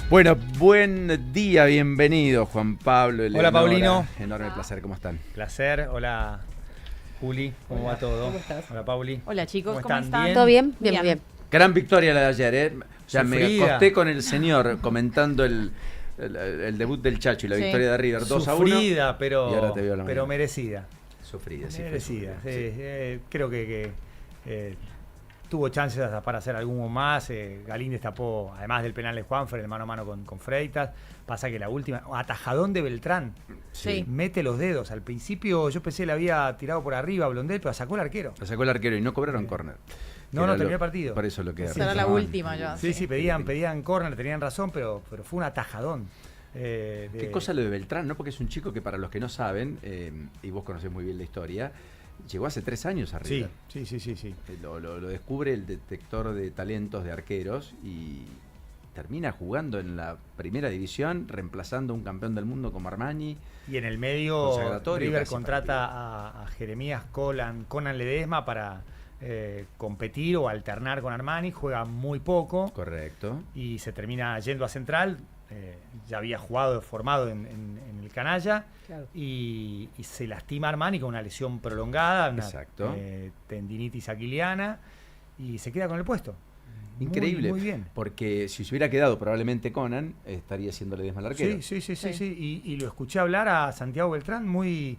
Bueno, buen día, bienvenido Juan Pablo. Hola Paulino. Enorme placer, ¿cómo están? Placer, hola Juli, ¿cómo va todo? ¿Cómo estás? Hola Pauli. Hola chicos, ¿cómo están? están? ¿Todo bien? Bien, bien. Gran victoria la de ayer, ¿eh? O sea, me Sufrida. acosté con el señor comentando el debut del Chacho y la Sí. victoria de River 2-1. Sufrida, y ahora te veo a la pero mañana. merecida. Sufrida, sí. Merecida, fue sí. sufrida, Creo que tuvo chances hasta para hacer algún más. Galíndez tapó, además del penal de Juanfer, el mano a mano con Freitas. Pasa que la última, atajadón de Beltrán. Sí. Mete los dedos. Al principio yo pensé que le había tirado por arriba a Blondel, pero sacó el arquero. La sacó el arquero y no cobraron córner. No, Era terminó el partido. Por eso lo que Será la reclamaban. última ya. Sí, pedían córner, tenían razón, pero fue un atajadón. Qué cosa lo de Beltrán, ¿no? Porque es un chico que, para los que no saben, y vos conocés muy bien la historia, llegó hace 3 años a River. Sí. Lo descubre el detector de talentos de arqueros y termina jugando en la primera división, reemplazando a un campeón del mundo como Armani. Y en el medio Consagratorio River casi contrata a Jeremías Conan Ledesma para competir o alternar con Armani. Juega muy poco Correcto. y se termina yendo a Central. Ya había formado en el Canalla. Claro. Y se lastima Armani con una lesión prolongada, una Exacto. tendinitis aquiliana, y se queda con el puesto. Increíble. Muy bien. Porque si se hubiera quedado probablemente Conan, estaría siendo Ledesma el arquero. Sí. Y lo escuché hablar a Santiago Beltrán muy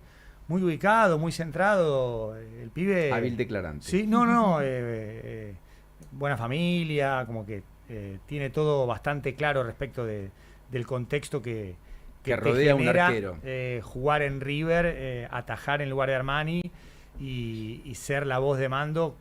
ubicado, muy centrado. El pibe. Hábil declarante. Sí, no. Buena familia, como que tiene todo bastante claro respecto del contexto que Que te rodea a un genera, arquero. Jugar en River, atajar en lugar de Armani y ser la voz de mando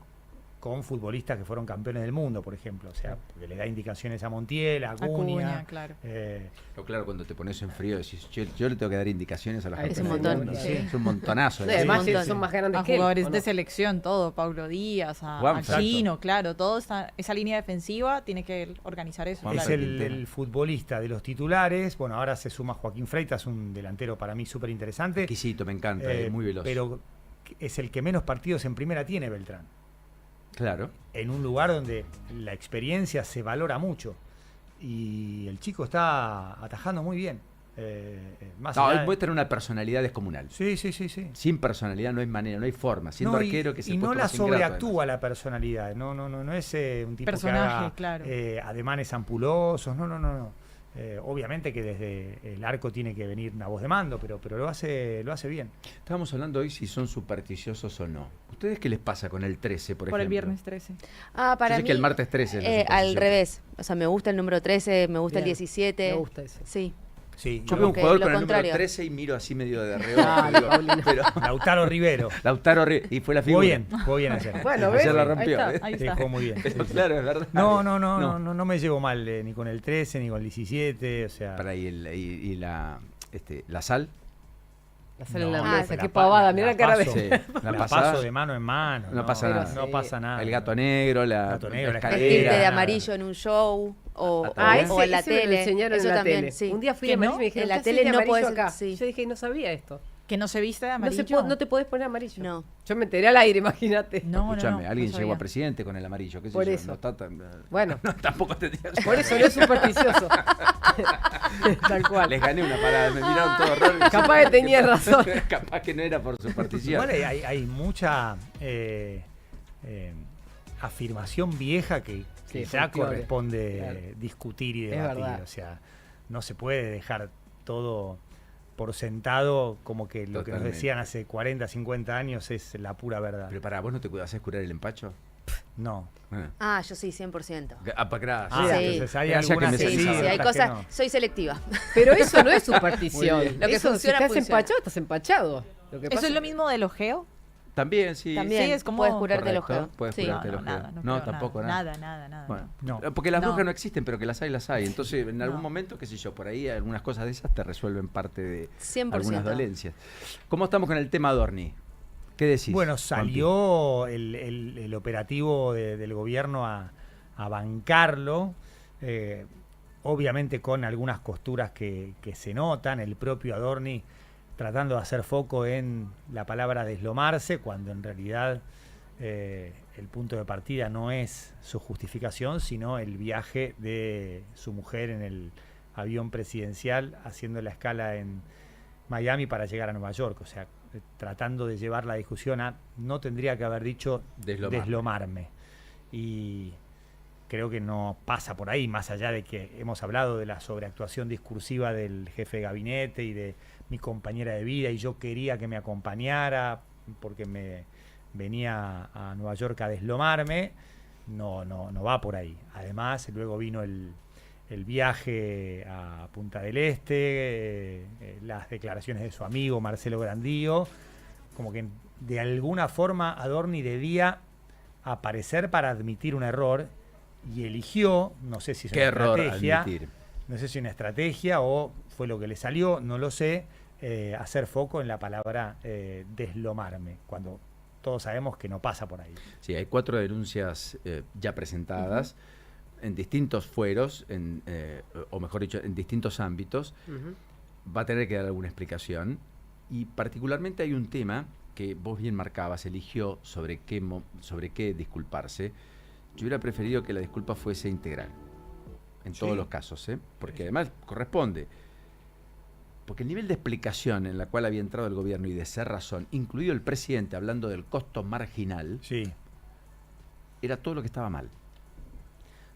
con futbolistas que fueron campeones del mundo, por ejemplo. O sea, porque le da indicaciones a Montiel, a Acuña. Claro. Pero claro, cuando te pones en frío decís, yo le tengo que dar indicaciones a la gente. Es un montón. Sí. Es un montonazo. Sí, ¿eh? además un montón. son más grandes A que él, jugadores ¿o no? de selección, todo, Paulo Díaz, a Juanfer. Gino, claro, todo esa línea defensiva tiene que organizar eso. Juanfer. Es Claro. el futbolista de los titulares. Bueno, ahora se suma Joaquín Freitas, un delantero para mí súper interesante. Exquisito, me encanta, muy veloz. Pero es el que menos partidos en primera tiene Beltrán. Claro. En un lugar donde la experiencia se valora mucho. Y el chico está atajando muy bien. Más No, allá de- puede tener una personalidad descomunal. Sí. Sin personalidad no hay manera, no hay forma. Siendo No, arquero que se y puede no la ponerse ingrato, sobreactúa la personalidad. No es un tipo Personaje, que haga claro. ademanes ampulosos. No. Obviamente que desde el arco tiene que venir una voz de mando, pero lo hace bien. Estábamos hablando hoy si son supersticiosos o no. ¿Ustedes qué les pasa con el 13, por ejemplo? Por el viernes 13. Yo Ah, sé para mí. que el martes 13 es la al superstición. revés. O sea, me gusta el número 13, me gusta el Bien. 17. Me gusta ese. Sí. Sí, Yo no, veo un que jugador lo con el número contrario. 13 y miro así medio de reojo. Dale, digo, Paulino. pero Lautaro Rivero. Lautaro y fue la figura. Jugó bien ayer. Bueno, Ayer ¿ves? la Ahí rompió. está. ¿eh? Ahí Sí, está. jugó muy bien. Pero claro, es verdad. No me llevo mal ni con el 13 ni con el 17, o sea. Para ahí la sal. La sala en No, la Ah, mesa, la qué pa- pavada, la mirá la cara de... paso. Sí. La pasada. paso de mano en mano. No pasa pero nada. No pasa nada. El gato negro, la Gato negro, la escalera. Vestirte de Era- amarillo en un show o, Ah, o en la ese me lo tele. enseñaron Eso en la también, tele. sí. Un día fui Que a amarillo no, y me dijeron, en la ¿qué tele haces de no amarillo puedes. acá? Sí. Yo dije, no sabía esto. Que no se viste de No, amarillo. no te podés poner amarillo. No. Yo me enteré al aire, imagínate. No, Escúchame, no, alguien no llegó a sabía. presidente con el amarillo, qué sé Por yo, eso. no está tan- Bueno. no, tampoco tendría que ser. Por eso no es supersticioso. Tal cual. Les gané una parada, me miraron todo raro. Capaz que tenía razón. Capaz que no era por superstición. Igual hay mucha afirmación vieja que Sí, ya folclore. corresponde Claro. discutir y Es debatir. verdad. O sea, no se puede dejar todo por sentado como que lo que nos Totalmente. decían hace 40, 50 años es la pura verdad. Pero para vos no te haces curar el empacho. No. Ah, yo sí, 100%. Para gracias. Ah, Sí. entonces hay Gracias que algunas me que Sí, sí, pensaba. sí, hay otras que cosas. no. Soy selectiva. Pero eso no es superstición. Muy bien. Lo que Eso, funciona, si estás funciona. empachado, estás empachado. Lo que ¿Eso pasa- es lo mismo del ojeo? También, sí. También. Sí, es como- puedes curarte el Correcto, ojeo. puedes Sí. curarte el No, ojeo. nada, No, creo tampoco, nada. nada. Nada. Bueno, No. porque las No. brujas no existen, pero que las hay. Entonces, en algún No. momento, qué sé yo, por ahí algunas cosas de esas te resuelven parte de 100%. algunas dolencias. ¿Cómo estamos con el tema Dorni? ¿Qué decís? Bueno, salió el operativo del gobierno a bancarlo, obviamente con algunas costuras que se notan, el propio Adorni tratando de hacer foco en la palabra deslomarse, cuando en realidad el punto de partida no es su justificación, sino el viaje de su mujer en avión presidencial haciendo la escala en Miami para llegar a Nueva York. O sea, tratando de llevar la discusión a, no tendría que haber dicho deslomarme. Y creo que no pasa por ahí, más allá de que hemos hablado de la sobreactuación discursiva del jefe de gabinete y de mi compañera de vida, y yo quería que me acompañara porque me venía a Nueva York a deslomarme. No va por ahí. Además, luego vino el viaje a Punta del Este, las declaraciones de su amigo Marcelo Grandío, como que de alguna forma Adorni debía aparecer para admitir un error, y eligió, no sé si es una estrategia, no sé si una estrategia o fue lo que le salió, no lo sé, hacer foco en la palabra deslomarme, cuando todos sabemos que no pasa por ahí. Sí, hay 4 denuncias ya presentadas en distintos fueros, o mejor dicho, en distintos ámbitos. Va a tener que dar alguna explicación, y particularmente hay un tema que vos bien marcabas, eligió sobre qué disculparse. Yo hubiera preferido que la disculpa fuese integral, en todos los casos, porque además corresponde. Porque el nivel de explicación en la cual había entrado el gobierno y de ser razón, incluido el presidente hablando del costo marginal, era todo lo que estaba mal.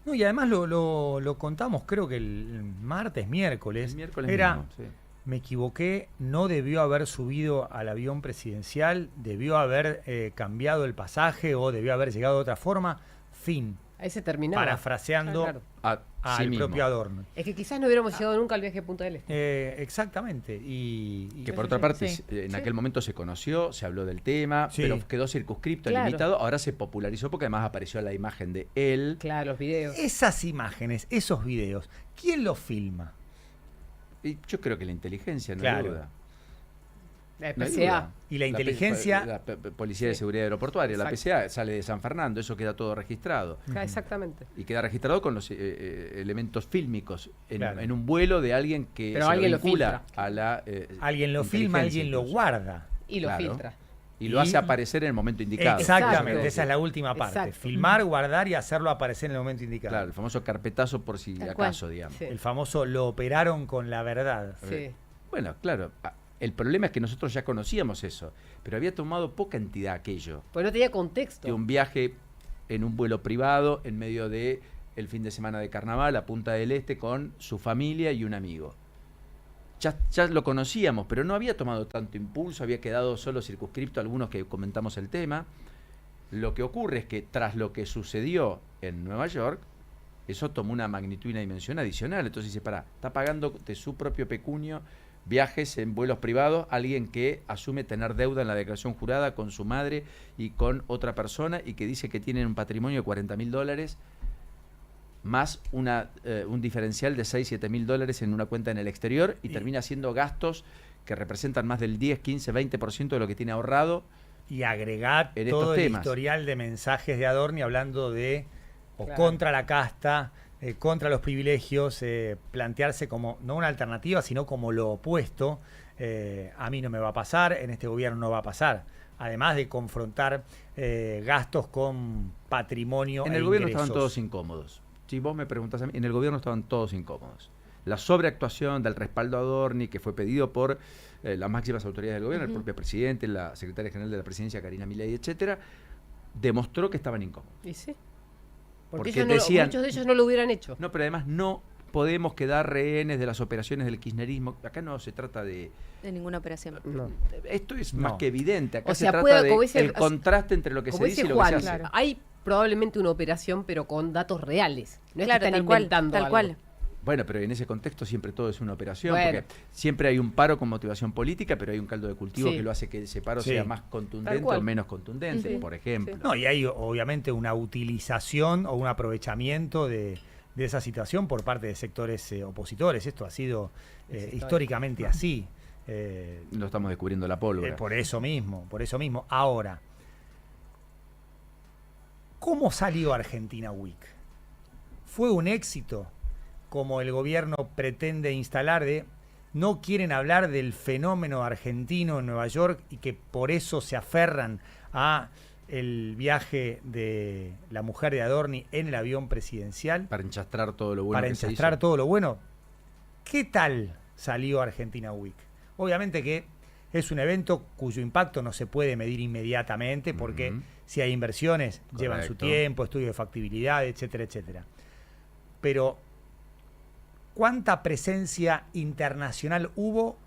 No, y además lo contamos, creo que el martes, miércoles. El miércoles era, mismo, sí. Me equivoqué, no debió haber subido al avión presidencial, debió haber cambiado el pasaje o debió haber llegado de otra forma. Fin. Ahí se terminaba. Parafraseando al propio Adorno. Es que quizás no hubiéramos llegado nunca al viaje a Punta del Este. Exactamente. Y que por otra parte, en aquel momento se conoció, se habló del tema, pero quedó circunscripto, limitado. Ahora se popularizó porque además apareció la imagen de él. Claro, los videos. Esas imágenes, esos videos, ¿quién los filma? Y yo creo que la inteligencia, no hay duda. La PCA. Y la inteligencia. La Policía de Seguridad Aeroportuaria, la PCA, sale de San Fernando, eso queda todo registrado. Exactamente. Y queda registrado con los elementos fílmicos en un vuelo de alguien que pero se alguien vincula a la. Alguien lo filma, alguien lo guarda. Y lo filtra. Y lo hace aparecer en el momento indicado. Exactamente, esa es la última parte. Filmar, guardar y hacerlo aparecer en el momento indicado. Claro, el famoso carpetazo por si acaso, digamos. Sí. El famoso lo operaron con la verdad. Sí. Bueno, claro. El problema es que nosotros ya conocíamos eso, pero había tomado poca entidad aquello. Pues no tenía contexto. De un viaje en un vuelo privado en medio de el fin de semana de carnaval a Punta del Este con su familia y un amigo. Ya lo conocíamos, pero no había tomado tanto impulso, había quedado solo circunscripto a algunos que comentamos el tema. Lo que ocurre es que tras lo que sucedió en Nueva York, eso tomó una magnitud y una dimensión adicional. Entonces dice, está pagando de su propio pecunio viajes en vuelos privados, alguien que asume tener deuda en la declaración jurada con su madre y con otra persona, y que dice que tienen un patrimonio de $40.000 más un diferencial de $6.000-7.000 en una cuenta en el exterior, y termina haciendo gastos que representan más del 10, 15, 20% de lo que tiene ahorrado. Y agregar todo el historial de mensajes de Adorni hablando de contra la casta, contra los privilegios, plantearse como no una alternativa, sino como lo opuesto. A mí no me va a pasar, en este gobierno no va a pasar. Además de confrontar gastos con patrimonio. En el gobierno estaban todos incómodos. Si vos me preguntás a mí, en el gobierno estaban todos incómodos. La sobreactuación del respaldo a Adorni, que fue pedido por las máximas autoridades del gobierno, el propio presidente, la secretaria general de la presidencia, Karina Milei, etcétera, demostró que estaban incómodos. ¿Y sí? Porque decían, muchos de ellos no lo hubieran hecho. No, pero además no podemos quedar rehenes de las operaciones del kirchnerismo. Acá no se trata de ninguna operación. No. Esto es más que evidente. Acá se trata el contraste entre lo que se dice y lo que se hace. Claro. Hay probablemente una operación, pero con datos reales. No es que están inventando tal algo. cual. Bueno, pero en ese contexto siempre todo es una operación, Bueno. porque siempre hay un paro con motivación política, pero hay un caldo de cultivo que lo hace que ese paro sea más contundente o menos contundente, por ejemplo. No, y hay obviamente una utilización o un aprovechamiento de esa situación por parte de sectores opositores. Esto ha sido históricamente así. No estamos descubriendo la pólvora. Por eso mismo. Ahora, ¿cómo salió Argentina Week? ¿Fue un éxito? Como el gobierno pretende instalar no quieren hablar del fenómeno argentino en Nueva York y que por eso se aferran a el viaje de la mujer de Adorni en el avión presidencial. Para enchastrar todo lo bueno que se hizo. Para enchastrar todo lo bueno. ¿Qué tal salió Argentina Week? Obviamente que es un evento cuyo impacto no se puede medir inmediatamente porque si hay inversiones llevan su tiempo, estudio de factibilidad, etcétera, etcétera. Pero ¿cuánta presencia internacional hubo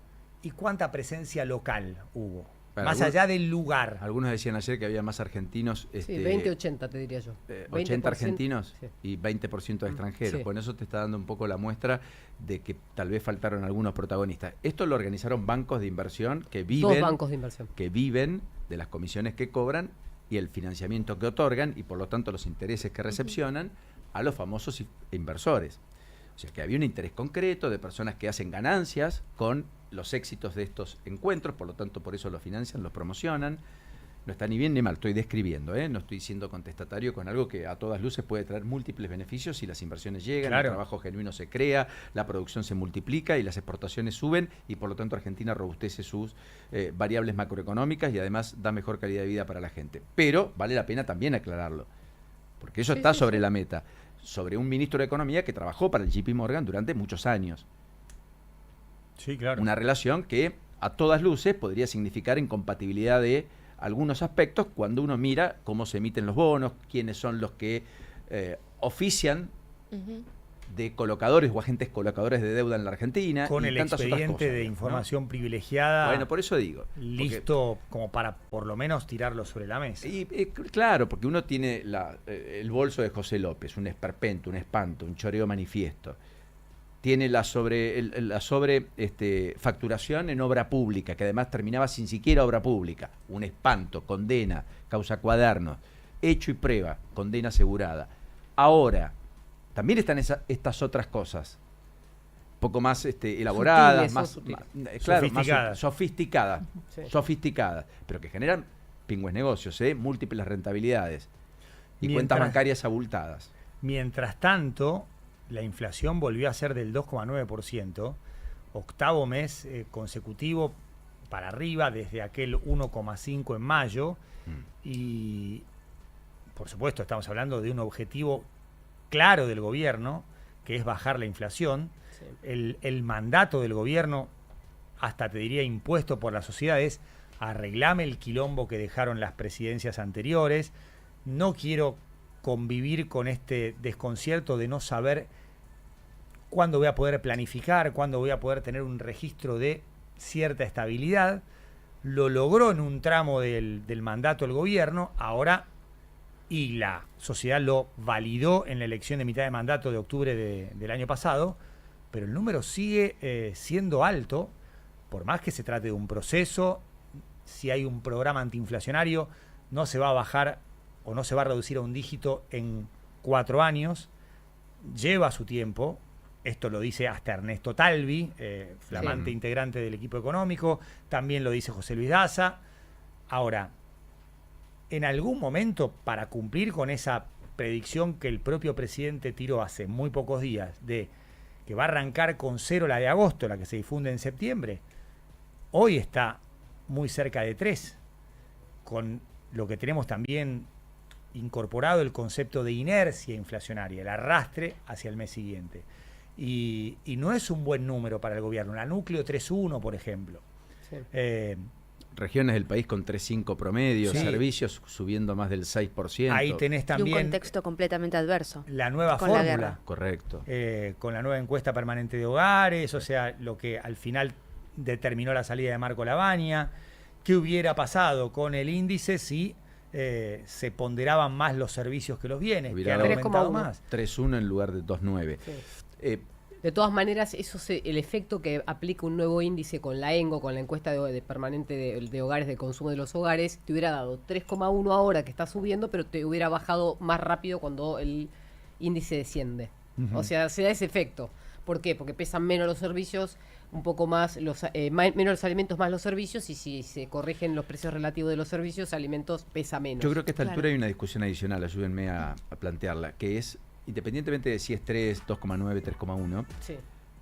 y cuánta presencia local hubo? Más allá del lugar. Algunos decían ayer que había más argentinos. Sí, 20-80 te diría yo. 80 argentinos y 20% de extranjeros. Sí. Con eso te está dando un poco la muestra de que tal vez faltaron algunos protagonistas. Esto lo organizaron bancos de inversión que viven, 2 bancos de inversión. que viven de las comisiones que cobran y el financiamiento que otorgan y por lo tanto los intereses que recepcionan a los famosos inversores. O sea que había un interés concreto de personas que hacen ganancias con los éxitos de estos encuentros, por lo tanto por eso los financian, los promocionan. No está ni bien ni mal, estoy describiendo, no estoy siendo contestatario con algo que a todas luces puede traer múltiples beneficios si las inversiones llegan, Claro. el trabajo genuino se crea, la producción se multiplica y las exportaciones suben y por lo tanto Argentina robustece sus variables macroeconómicas y además da mejor calidad de vida para la gente. Pero vale la pena también aclararlo, porque eso está sobre la meta, sobre un ministro de Economía que trabajó para el JP Morgan durante muchos años. Sí, claro. Una relación que a todas luces podría significar incompatibilidad de algunos aspectos cuando uno mira cómo se emiten los bonos, quiénes son los que ofician de colocadores o agentes colocadores de deuda en la Argentina. Con y el tantas otras expediente cosas, de ¿no? información privilegiada. Bueno, por eso digo. Listo como para por lo menos tirarlo sobre la mesa. Claro, porque uno tiene el bolso de José López, un esperpento, un espanto, un choreo manifiesto. Tiene la facturación en obra pública, que además terminaba sin siquiera obra pública. Un espanto, condena, causa cuadernos, hecho y prueba, condena asegurada. Ahora, también están estas otras cosas, un poco más elaboradas, Sutiles, sofisticadas, Sí. sofisticadas, pero que generan pingües negocios, múltiples rentabilidades y Mientras- cuentas bancarias abultadas. Mientras tanto, la inflación volvió a ser del 2,9%, octavo mes consecutivo para arriba desde aquel 1,5 en mayo. Y, por supuesto, estamos hablando de un objetivo claro del gobierno, que es bajar la inflación. Sí. El mandato del gobierno, hasta te diría impuesto por las sociedades, arreglame el quilombo que dejaron las presidencias anteriores. No quiero convivir con este desconcierto de no saber cuándo voy a poder planificar, cuándo voy a poder tener un registro de cierta estabilidad. Lo logró en un tramo del mandato del gobierno, ahora, y la sociedad lo validó en la elección de mitad de mandato de octubre del año pasado, pero el número sigue siendo alto, por más que se trate de un proceso. Si hay un programa antiinflacionario, no se va a bajar o no se va a reducir a un dígito en 4 años, lleva su tiempo. Esto lo dice hasta Ernesto Talvi, flamante integrante del equipo económico, también lo dice José Luis Daza. Ahora, en algún momento, para cumplir con esa predicción que el propio presidente tiró hace muy pocos días, de que va a arrancar con 0 la de agosto, la que se difunde en septiembre, hoy está muy cerca de 3, con lo que tenemos también incorporado el concepto de inercia inflacionaria, el arrastre hacia el mes siguiente. Y no es un buen número para el gobierno. La núcleo 3.1, por ejemplo. Sí. Regiones del país con 3,5 promedio, Sí. servicios subiendo más del 6%. Ahí tenés Y un también contexto completamente adverso. la nueva con la fórmula. guerra. Correcto. Con la nueva encuesta permanente de hogares, o sea, lo que al final determinó la salida de Marco Lavagna. ¿Qué hubiera pasado con el índice si se ponderaban más los servicios que los bienes? Que Hubiera han dado aumentado 3,1. más. 3,1 en lugar de 2,9. Sí. De todas maneras, el efecto que aplica un nuevo índice con la ENGO, con la encuesta permanente de hogares, de consumo de los hogares, te hubiera dado 3,1 ahora que está subiendo, pero te hubiera bajado más rápido cuando el índice desciende. O sea, se da ese efecto. ¿Por qué? Porque pesan menos los servicios, un poco más, menos los alimentos más los servicios, y si se corrigen los precios relativos de los servicios, alimentos pesa menos. Yo creo que a esta Claro. altura hay una discusión adicional, ayúdenme a plantearla, que es, independientemente de si es 3, 2,9, 3,1, Sí.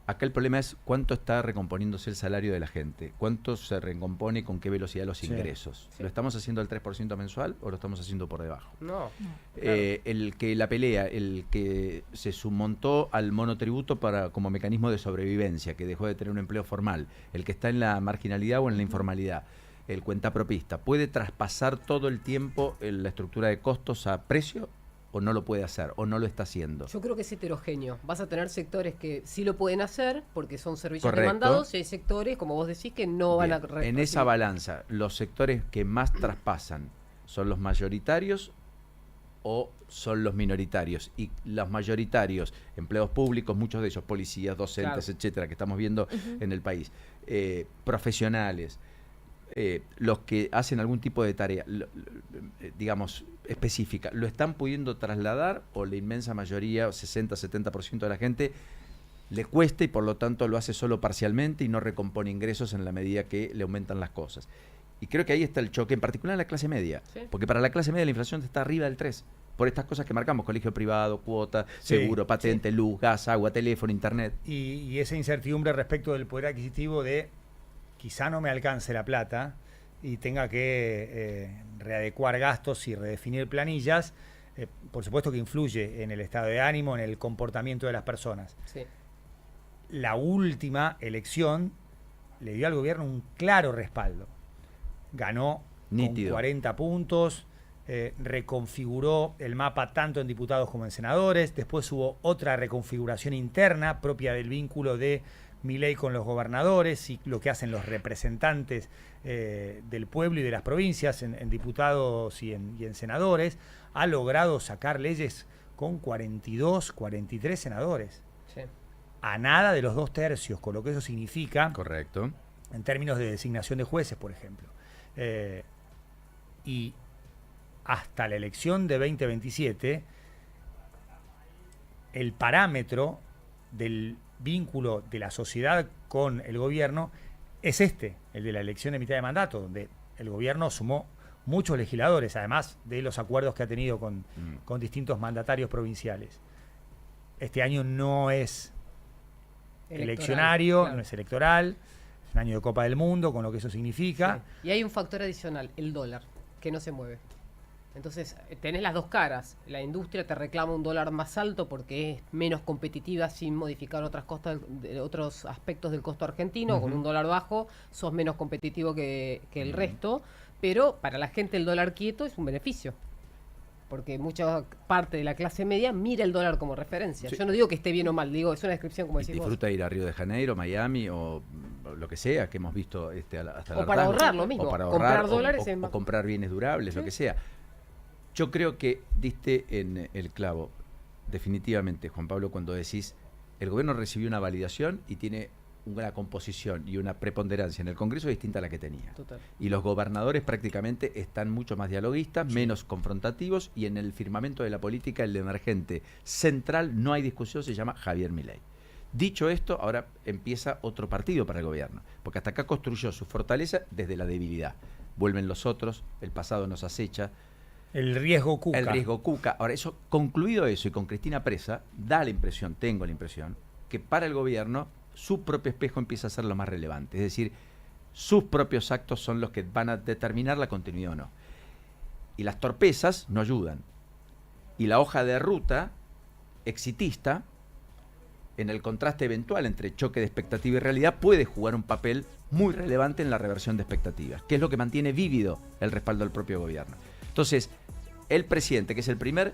Acá el problema es cuánto está recomponiéndose el salario de la gente, cuánto se recompone y con qué velocidad los ingresos. Sí. ¿Lo estamos haciendo al 3% mensual o lo estamos haciendo por debajo? No. El que la pelea, el que se submontó al monotributo como mecanismo de sobrevivencia, que dejó de tener un empleo formal, el que está en la marginalidad o en la informalidad, el cuentapropista, ¿puede traspasar todo el tiempo la estructura de costos a precio? ¿O no lo puede hacer? ¿O no lo está haciendo? Yo creo que es heterogéneo. Vas a tener sectores que sí lo pueden hacer porque son servicios Correcto. demandados y hay sectores, como vos decís, que no van a... En esa balanza, ¿los sectores que más traspasan son los mayoritarios o son los minoritarios? Y los mayoritarios, empleados públicos, muchos de ellos, policías, docentes, Claro. etcétera, que estamos viendo en el país, profesionales, los que hacen algún tipo de tarea, digamos, específica, ¿lo están pudiendo trasladar o la inmensa mayoría, 60-70% de la gente, le cuesta y por lo tanto lo hace solo parcialmente y no recompone ingresos en la medida que le aumentan las cosas? Y creo que ahí está el choque, en particular en la clase media, Sí. porque para la clase media la inflación está arriba del 3%, por estas cosas que marcamos, colegio privado, cuota, Sí, seguro, patente, luz, gas, agua, teléfono, internet. Y esa incertidumbre respecto del poder adquisitivo de quizá no me alcance la plata y tenga que readecuar gastos y redefinir planillas, por supuesto que influye en el estado de ánimo, en el comportamiento de las personas. Sí. La última elección le dio al gobierno un claro respaldo. Ganó Nítido. con 40 puntos, reconfiguró el mapa tanto en diputados como en senadores, después hubo otra reconfiguración interna propia del vínculo de Milei con los gobernadores y lo que hacen los representantes del pueblo y de las provincias en diputados y en senadores. Ha logrado sacar leyes con 42, 43 senadores. Sí. A nada de los 2/3, con lo que eso significa Correcto. en términos de designación de jueces, por ejemplo. Y hasta la elección de 2027, el parámetro del vínculo de la sociedad con el gobierno es el de la elección de mitad de mandato, donde el gobierno sumó muchos legisladores, además de los acuerdos que ha tenido con distintos mandatarios provinciales. Este año no es eleccionario, claro. no es electoral, es un año de Copa del Mundo, con lo que eso significa. Sí. Y hay un factor adicional, el dólar, que no se mueve. Entonces, tenés las dos caras. La industria te reclama un dólar más alto porque es menos competitiva sin modificar otros aspectos del costo argentino. Con un dólar bajo sos menos competitivo que el resto. Pero para la gente el dólar quieto es un beneficio. Porque mucha parte de la clase media mira el dólar como referencia. Sí. Yo no digo que esté bien o mal, digo, es una descripción como decís vos. Disfruta ir a Río de Janeiro, Miami o lo que sea que hemos visto hasta el O para hartazgo. ahorrar lo mismo. O para Comprar ahorrar, dólares o es más. comprar bienes durables, Sí. lo que sea. Yo creo que diste en el clavo, definitivamente, Juan Pablo, cuando decís el gobierno recibió una validación y tiene una composición y una preponderancia en el Congreso distinta a la que tenía. Total. Y los gobernadores prácticamente están mucho más dialoguistas, menos confrontativos, y en el firmamento de la política el emergente central, no hay discusión, se llama Javier Milei. Dicho esto, ahora empieza otro partido para el gobierno, porque hasta acá construyó su fortaleza desde la debilidad. Vuelven los otros, el pasado nos acecha, El riesgo Cuca. el riesgo Cuca. Ahora, eso, concluido eso y con Cristina presa, da la impresión, tengo la impresión, que para el gobierno su propio espejo empieza a ser lo más relevante. Es decir, sus propios actos son los que van a determinar la continuidad o no. Y las torpezas no ayudan. Y la hoja de ruta exitista, en el contraste eventual entre choque de expectativa y realidad, puede jugar un papel muy relevante en la reversión de expectativas, que es lo que mantiene vívido el respaldo del propio gobierno. Entonces, el presidente, que es el primer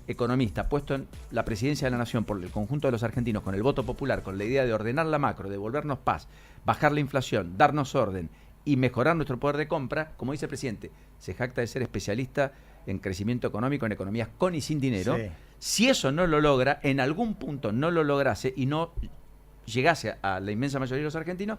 economista puesto en la presidencia de la nación por el conjunto de los argentinos con el voto popular, con la idea de ordenar la macro, devolvernos paz, bajar la inflación, darnos orden y mejorar nuestro poder de compra, como dice el presidente, se jacta de ser especialista en crecimiento económico, en economías con y sin dinero. Sí. Si eso no lo logra, en algún punto no lo lograse y no llegase a la inmensa mayoría de los argentinos,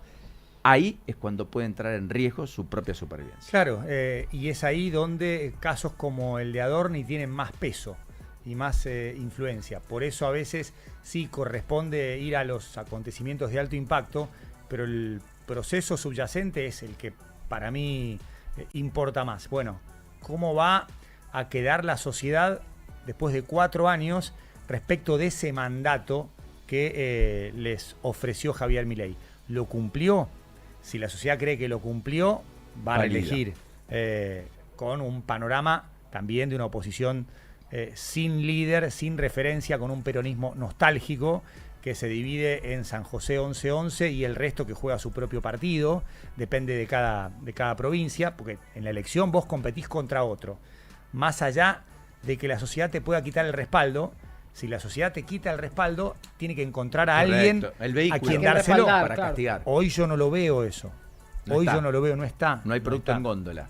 ahí es cuando puede entrar en riesgo su propia supervivencia. Claro, y es ahí donde casos como el de Adorni tienen más peso y más influencia. Por eso a veces sí corresponde ir a los acontecimientos de alto impacto, pero el proceso subyacente es el que para mí importa más. Bueno, ¿cómo va a quedar la sociedad después de 4 años respecto de ese mandato que les ofreció Javier Milei. ¿Lo cumplió? Si la sociedad cree que lo cumplió, va a Válida. reelegir con un panorama también de una oposición sin líder, sin referencia, con un peronismo nostálgico que se divide en San José 11-11 y el resto que juega su propio partido, depende de cada provincia, porque en la elección vos competís contra otro. Más allá de que la sociedad te pueda quitar el respaldo, si la sociedad te quita el respaldo, tiene que encontrar a alguien Correcto. El vehículo a quien que dárselo. respaldar, para claro. castigar. Hoy yo no lo veo eso. No Hoy está. yo no lo veo, no está. No hay producto está. en góndola.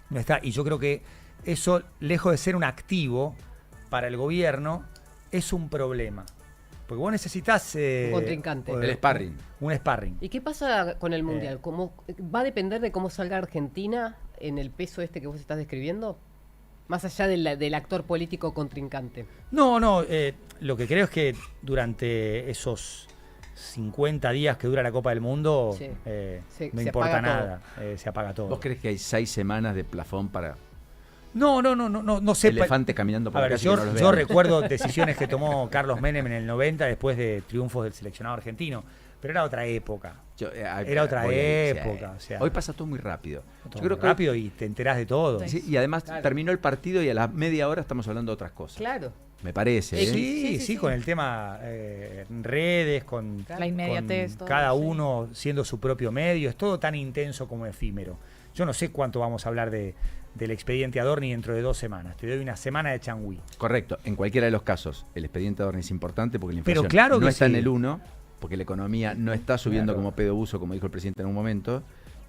No está. Y yo creo que eso, lejos de ser un activo para el gobierno, es un problema. Porque vos necesitas... Un contrincante. El sparring. Un sparring. ¿Y qué pasa con el Mundial? ¿Cómo, va a depender de cómo salga Argentina en el peso este que vos estás describiendo? Más allá del actor político contrincante. No, lo que creo es que durante esos 50 días que dura la Copa del Mundo, Sí. no Se importa apaga nada, se apaga todo. ¿Vos crees que hay 6 semanas de plafón para No sé. elefantes caminando por A la ver, calle que no los yo vean? recuerdo decisiones que tomó Carlos Menem en el 90 después de triunfos del seleccionado argentino, pero era otra época. Era otra época, o sea. Hoy pasa todo muy rápido. Todo Yo creo que rápido y te enterás de todo. sí, y además Claro. terminó el partido y a la media hora estamos hablando de otras cosas. Claro. Me parece. ¿eh? Sí, con el tema redes, con, La inmediatez, con todo, cada sí. uno siendo su propio medio, es todo tan intenso como efímero. Yo no sé cuánto vamos a hablar del expediente Adorni dentro de 2 semanas. Te doy una semana de changüí. Correcto. En cualquiera de los casos, el expediente Adorni es importante porque la Pero inflación claro no que está sí. en el 1, porque la economía no está subiendo Claro. como pedo buzo, como dijo el presidente en un momento,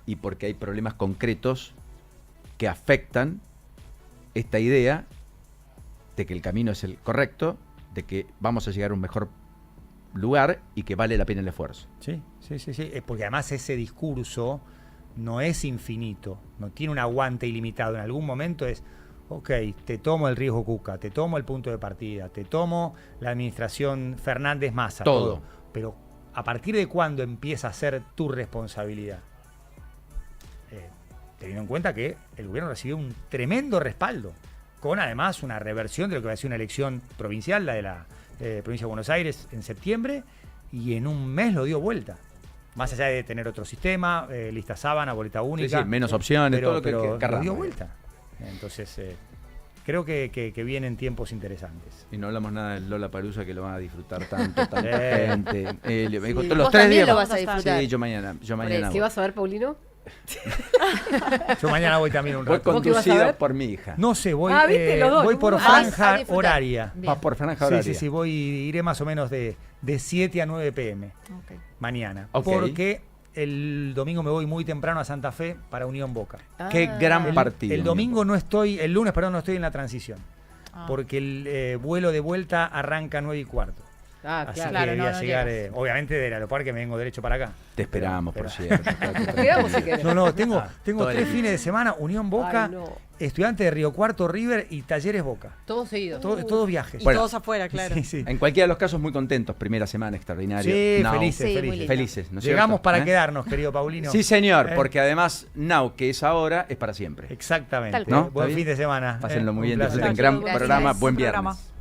y porque hay problemas concretos que afectan esta idea de que el camino es el correcto, de que vamos a llegar a un mejor lugar y que vale la pena el esfuerzo. Sí. Porque además ese discurso no es infinito, no tiene un aguante ilimitado. En algún momento es, ok, te tomo el riesgo Cuca, te tomo el punto de partida, te tomo la administración Fernández Massa, Todo. Pero ¿a partir de cuándo empieza a ser tu responsabilidad? Teniendo en cuenta que el gobierno recibió un tremendo respaldo, con además una reversión de lo que va a ser una elección provincial, la de la provincia de Buenos Aires en septiembre, y en un mes lo dio vuelta. Más allá de tener otro sistema, lista sábana, boleta única. Sí, menos opciones, pero, todo lo que pero lo querramos, dio digamos. vuelta. Entonces, creo que vienen tiempos interesantes. Y no hablamos nada del Lola Palusa, que lo van a disfrutar tanta Sí. gente. Me dijo, Sí. los ¿Vos 3 también días. lo vas a disfrutar? Sí, yo mañana ¿Qué voy. vas a ver, Paulino? Yo mañana voy también un Voy rato. ¿Vos qué vas a conducido ver? por mi hija. No sé, voy, ¿viste? Los dos. voy por Ah, a franja disfrutar. horaria. Bien. Vas por franja Sí, horaria. sí, iré más o menos de 7 a 9 pm Ok. mañana. Ok. Porque el domingo me voy muy temprano a Santa Fe para Unión Boca. Qué gran El- partido. El domingo no estoy, el lunes, perdón, no estoy en la transición. Ah. Porque el vuelo de vuelta arranca 9:15. Ah, Así claro. que Claro, voy no, a no llegar, llegas. obviamente del aeropuerto que me vengo derecho para acá. Te esperamos, Pero- por cierto. Quedamos si querés. No, tengo todo el 3 equipo. fines de semana, Unión Boca, Ay, no. Estudiantes de Río Cuarto, River y Talleres Boca. Todos seguidos. Todos viajes. Y Bueno. todos afuera, claro. Sí, sí. En cualquiera de los casos, muy contentos. Primera semana extraordinaria. Sí, Now. felices, Sí, muy felices. lindo. Felices, ¿no es Llegamos cierto? para ¿Eh? quedarnos, querido Paulino. Sí, señor, ¿Eh? porque además, Now, que es ahora, es para siempre. Exactamente. Tal cual. ¿No? Buen ¿Está fin bien? de semana. Pásenlo muy Un bien, placer. disfruten. Gracias. Gran Gracias. programa, buen Programa. viernes.